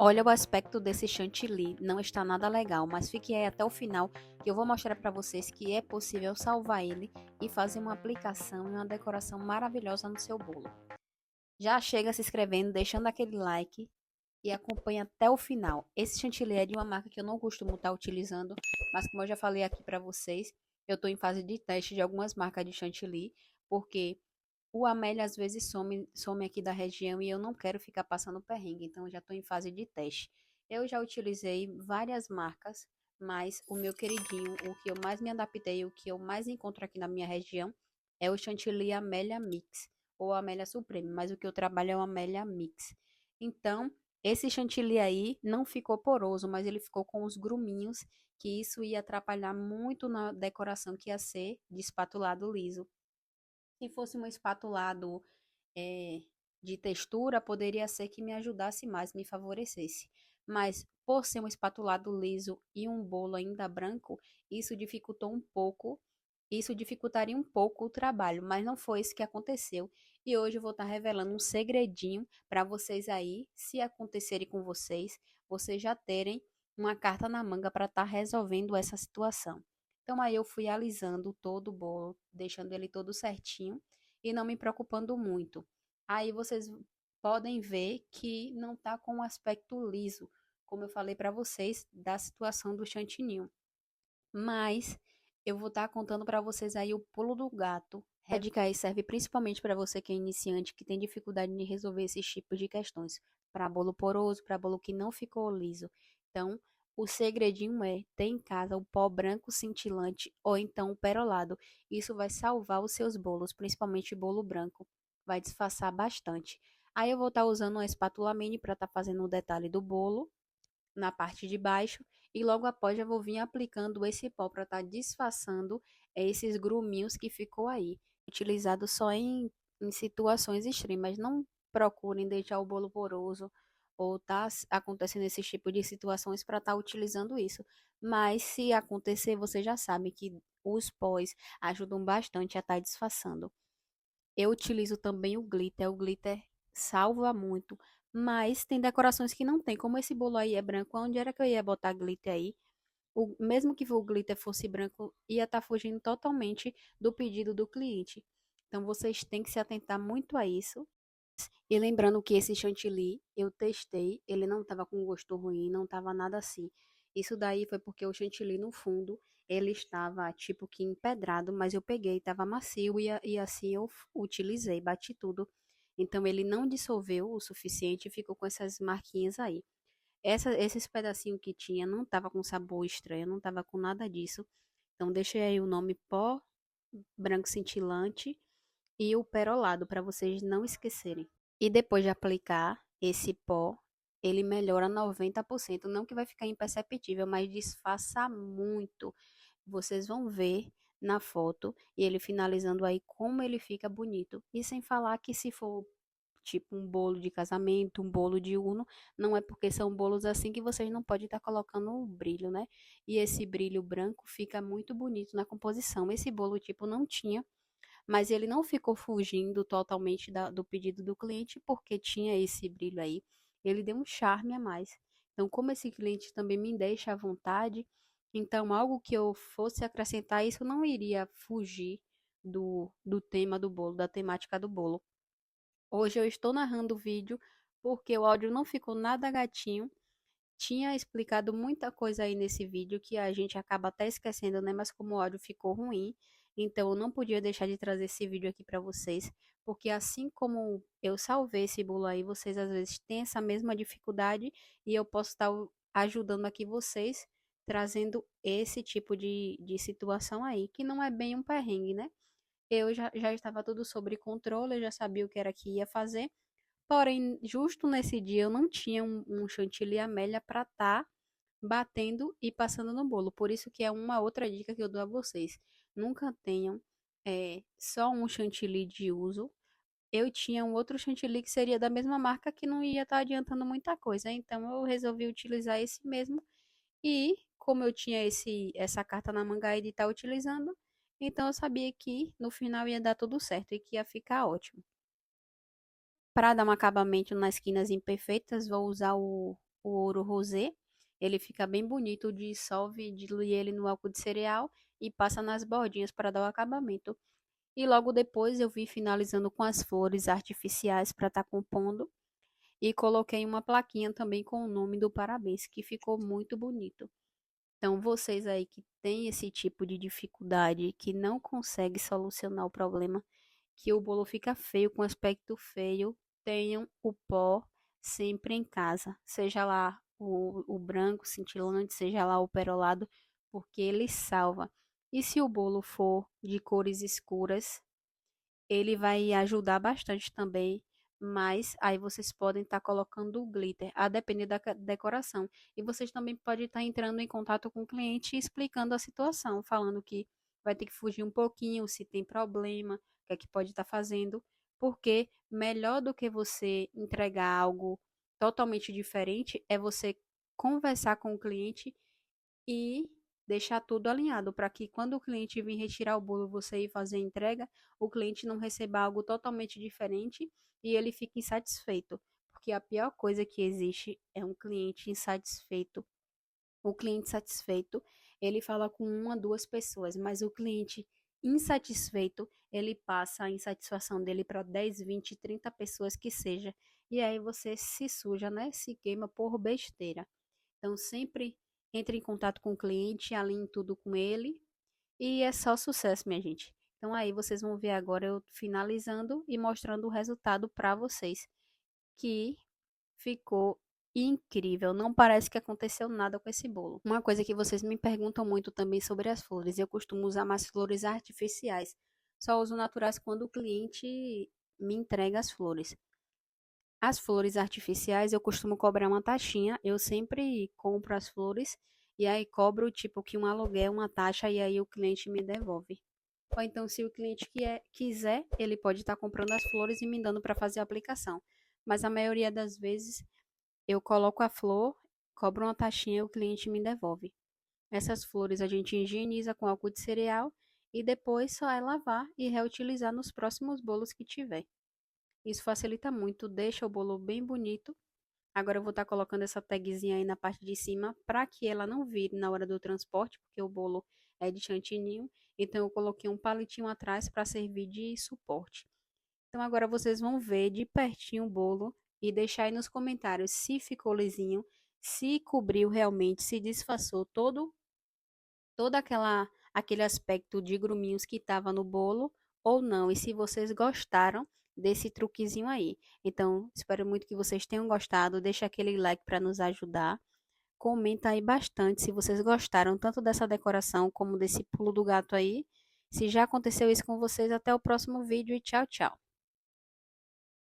Olha o aspecto desse chantilly, não está nada legal, mas fique aí até o final que eu vou mostrar para vocês que é possível salvar ele e fazer uma aplicação e uma decoração maravilhosa no seu bolo. Já chega se inscrevendo, deixando aquele like e acompanha até o final. Esse chantilly é de uma marca que eu não costumo estar utilizando, mas como eu já falei aqui para vocês, eu estou em fase de teste de algumas marcas de chantilly, porque o Amélia às vezes some aqui da região e eu não quero ficar passando perrengue, então eu já estou em fase de teste. Eu já utilizei várias marcas, mas o meu queridinho, o que eu mais me adaptei, o que eu mais encontro aqui na minha região é o Chantilly Amélia Mix ou Amélia Supreme, mas o que eu trabalho é o Amélia Mix. Então, esse chantilly aí não ficou poroso, mas ele ficou com os gruminhos, que isso ia atrapalhar muito na decoração que ia ser de espatulado liso. Se fosse um espatulado de textura, poderia ser que me ajudasse mais, me favorecesse. Mas por ser um espatulado liso e um bolo ainda branco, isso dificultou um pouco, isso dificultaria um pouco o trabalho, mas não foi isso que aconteceu. E hoje eu vou estar revelando um segredinho para vocês aí, se acontecerem com vocês, vocês já terem uma carta na manga para estar resolvendo essa situação. Então aí eu fui alisando todo o bolo, deixando ele todo certinho e não me preocupando muito. Aí vocês podem ver que não tá com um aspecto liso, como eu falei para vocês da situação do chantininho. Mas eu vou estar contando para vocês aí o pulo do gato. A dica aí serve principalmente para você que é iniciante, que tem dificuldade de resolver esses tipos de questões. Para bolo poroso, para bolo que não ficou liso. Então, o segredinho é ter em casa o pó branco cintilante ou então o perolado. Isso vai salvar os seus bolos, principalmente bolo branco. Vai disfarçar bastante. Aí eu vou estar usando uma espátula mini para estar fazendo o detalhe do bolo na parte de baixo e logo após já vou vir aplicando esse pó para estar disfarçando esses gruminhos que ficou aí. Utilizado só em situações extremas. Não procurem deixar o bolo poroso ou tá acontecendo esse tipo de situações para estar utilizando isso. Mas se acontecer, você já sabe que os pós ajudam bastante a estar disfarçando. Eu utilizo também o glitter salva muito, mas tem decorações que não tem, como esse bolo aí é branco, onde era que eu ia botar glitter aí? Mesmo que o glitter fosse branco, ia estar fugindo totalmente do pedido do cliente. Então vocês têm que se atentar muito a isso. E lembrando que esse chantilly eu testei, ele não estava com gosto ruim, não estava nada assim. Isso daí foi porque o chantilly no fundo, ele estava tipo que empedrado, mas eu peguei, estava macio e assim eu utilizei, bati tudo. Então ele não dissolveu o suficiente e ficou com essas marquinhas aí. Esses pedacinhos que tinha não estava com sabor estranho, não estava com nada disso. Então deixei aí o nome pó branco cintilante e o perolado para vocês não esquecerem. E depois de aplicar esse pó, ele melhora 90%. Não que vai ficar imperceptível, mas disfarça muito. Vocês vão ver na foto e ele finalizando aí como ele fica bonito. E sem falar que se for tipo um bolo de casamento, um bolo de uno, não é porque são bolos assim que vocês não podem estar colocando o brilho, né? E esse brilho branco fica muito bonito na composição. Esse bolo tipo não tinha, mas ele não ficou fugindo totalmente do pedido do cliente porque tinha esse brilho aí. Ele deu um charme a mais. Então, como esse cliente também me deixa à vontade, então algo que eu fosse acrescentar, isso não iria fugir do tema do bolo, da temática do bolo. Hoje eu estou narrando o vídeo porque o áudio não ficou nada gatinho. Tinha explicado muita coisa aí nesse vídeo que a gente acaba até esquecendo, né? Mas como o áudio ficou ruim, então eu não podia deixar de trazer esse vídeo aqui para vocês, porque assim como eu salvei esse bolo aí, vocês às vezes têm essa mesma dificuldade e eu posso estar ajudando aqui vocês, trazendo esse tipo de situação aí, que não é bem um perrengue, né? Eu já estava tudo sob controle, eu já sabia o que era que ia fazer. Porém, justo nesse dia eu não tinha um chantilly amélia para estar batendo e passando no bolo. Por isso que é uma outra dica que eu dou a vocês. Nunca tenham só um chantilly de uso. Eu tinha um outro chantilly que seria da mesma marca que não ia estar adiantando muita coisa. Então eu resolvi utilizar esse mesmo. E como eu tinha essa carta na manga aí de estar utilizando, então eu sabia que no final ia dar tudo certo e que ia ficar ótimo. Para dar um acabamento nas quinas imperfeitas, vou usar o ouro rosé. Ele fica bem bonito, dissolve, dilui ele no álcool de cereal e passa nas bordinhas para dar o acabamento. E logo depois eu vi finalizando com as flores artificiais para estar compondo e coloquei uma plaquinha também com o nome do parabéns, que ficou muito bonito. Então, vocês aí que têm esse tipo de dificuldade, que não consegue solucionar o problema, que o bolo fica feio, com aspecto feio, tenham o pó sempre em casa, seja lá o branco cintilante, seja lá o perolado, porque ele salva. E se o bolo for de cores escuras, ele vai ajudar bastante também, mas aí vocês podem estar colocando o glitter, a depender da decoração. E vocês também podem estar entrando em contato com o cliente e explicando a situação, falando que vai ter que fugir um pouquinho, se tem problema, o que é que pode estar fazendo, porque melhor do que você entregar algo totalmente diferente é você conversar com o cliente e deixar tudo alinhado para que quando o cliente vir retirar o bolo, você ir fazer a entrega, o cliente não receba algo totalmente diferente e ele fique insatisfeito. Porque a pior coisa que existe é um cliente insatisfeito. O cliente satisfeito, ele fala com uma, duas pessoas, mas o cliente insatisfeito, ele passa a insatisfação dele para 10, 20, 30 pessoas que seja. E aí você se suja, né? Se queima por besteira. Então, sempre entre em contato com o cliente, alinhe tudo com ele e é só sucesso, minha gente. Então, aí vocês vão ver agora eu finalizando e mostrando o resultado para vocês, que ficou incrível. Não parece que aconteceu nada com esse bolo. Uma coisa que vocês me perguntam muito também sobre as flores, eu costumo usar mais flores artificiais. Só uso naturais quando o cliente me entrega as flores. As flores artificiais eu costumo cobrar uma taxinha. Eu sempre compro as flores e aí cobro tipo que um aluguel, uma taxa e aí o cliente me devolve. Ou então, se o cliente quiser, ele pode estar comprando as flores e me dando para fazer a aplicação. Mas a maioria das vezes eu coloco a flor, cobro uma taxinha e o cliente me devolve. Essas flores a gente higieniza com álcool de cereal e depois só é lavar e reutilizar nos próximos bolos que tiver. Isso facilita muito, deixa o bolo bem bonito. Agora eu vou estar colocando essa tagzinha aí na parte de cima para que ela não vire na hora do transporte, porque o bolo é de chantininho. Então eu coloquei um palitinho atrás para servir de suporte. Então agora vocês vão ver de pertinho o bolo e deixar aí nos comentários se ficou lisinho, se cobriu realmente, se disfarçou todo aquele aspecto de gruminhos que estava no bolo ou não, e se vocês gostaram desse truquezinho aí. Então, espero muito que vocês tenham gostado, deixa aquele like para nos ajudar. Comenta aí bastante se vocês gostaram tanto dessa decoração como desse pulo do gato aí. Se já aconteceu isso com vocês, até o próximo vídeo e tchau, tchau.